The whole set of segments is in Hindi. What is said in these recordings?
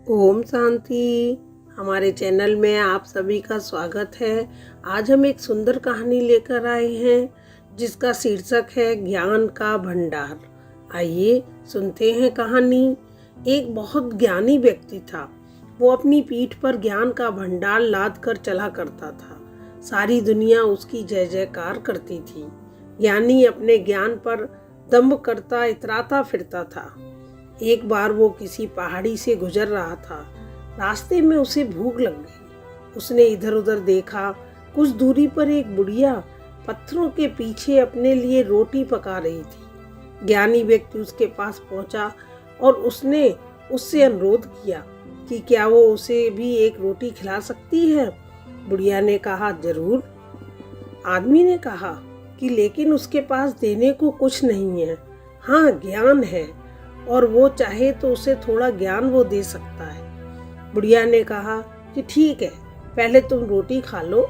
ओम शांति। हमारे चैनल में आप सभी का स्वागत है। आज हम एक सुंदर कहानी लेकर आए हैं जिसका शीर्षक है ज्ञान का भंडार। आइए सुनते हैं कहानी। एक बहुत ज्ञानी व्यक्ति था। वो अपनी पीठ पर ज्ञान का भंडार लाद कर चला करता था। सारी दुनिया उसकी जय जयकार करती थी। ज्ञानी अपने ज्ञान पर दंभ करता इतराता फिरता था। एक बार वो किसी पहाड़ी से गुजर रहा था। रास्ते में उसे भूख लग गई। उसने इधर उधर देखा। कुछ दूरी पर एक बुढ़िया पत्थरों के पीछे अपने लिए रोटी पका रही थी। ज्ञानी व्यक्ति उसके पास पहुंचा और उसने उससे अनुरोध किया कि क्या वो उसे भी एक रोटी खिला सकती है। बुढ़िया ने कहा, जरूर। आदमी ने कहा कि लेकिन उसके पास देने को कुछ नहीं है। हाँ, ज्ञान है और वो चाहे तो उसे थोड़ा ज्ञान वो दे सकता है। बुढ़िया ने कहा कि ठीक है, पहले तुम रोटी खा लो,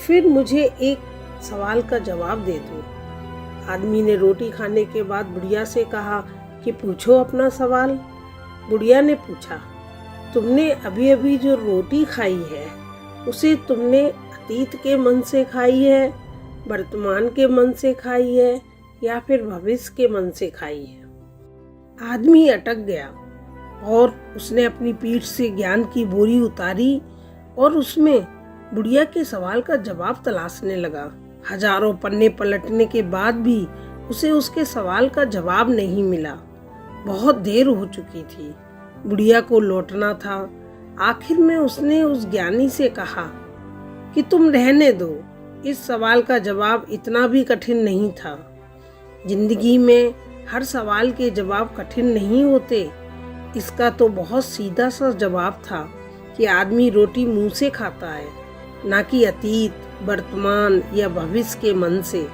फिर मुझे एक सवाल का जवाब दे दो। आदमी ने रोटी खाने के बाद बुढ़िया से कहा कि पूछो अपना सवाल। बुढ़िया ने पूछा, तुमने अभी अभी जो रोटी खाई है उसे तुमने अतीत के मन से खाई है, वर्तमान के मन से खाई है या फिर भविष्य के मन से खाई है? आदमी अटक गया और उसने अपनी पीठ से ज्ञान की बोरी उतारी और उसमें बुढ़िया के सवाल का जवाब तलाशने लगा। हजारों पन्ने पलटने के बाद भी उसे उसके सवाल का जवाब नहीं मिला। बहुत देर हो चुकी थी। बुढ़िया को लौटना था। आखिर में उसने उस ज्ञानी से कहा कि तुम रहने दो, इस सवाल का जवाब इतना भी कठिन नहीं था। जिंदगी में हर सवाल के जवाब कठिन नहीं होते। इसका तो बहुत सीधा सा जवाब था कि आदमी रोटी मुंह से खाता है, ना कि अतीत, वर्तमान या भविष्य के मन से।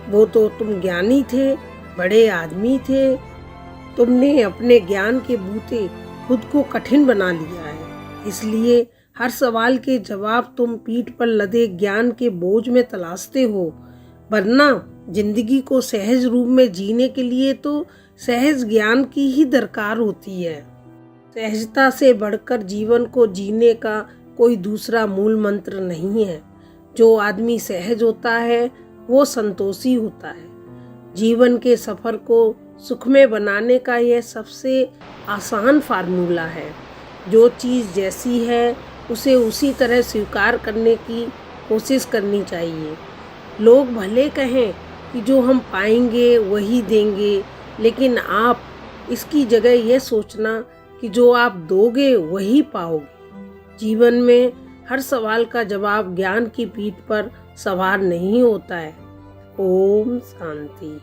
वो तो तुम ज्ञानी थे, बड़े आदमी थे। तुमने अपने ज्ञान के बूते खुद को कठिन बना लिया है। इसलिए हर सवाल के जवाब तुम पीठ पर लदे ज्ञान के बोझ में तलाशते हो। वरना जिंदगी को सहज रूप में जीने के लिए तो सहज ज्ञान की ही दरकार होती है। सहजता से बढ़कर जीवन को जीने का कोई दूसरा मूल मंत्र नहीं है। जो आदमी सहज होता है वो संतोषी होता है। जीवन के सफर को सुखमय बनाने का यह सबसे आसान फार्मूला है। जो चीज़ जैसी है उसे उसी तरह स्वीकार करने की कोशिश करनी चाहिए। लोग भले कहें कि जो हम पाएंगे वही देंगे, लेकिन आप इसकी जगह यह सोचना कि जो आप दोगे वही पाओगे। जीवन में हर सवाल का जवाब ज्ञान की पीठ पर सवार नहीं होता है। ओम शांति।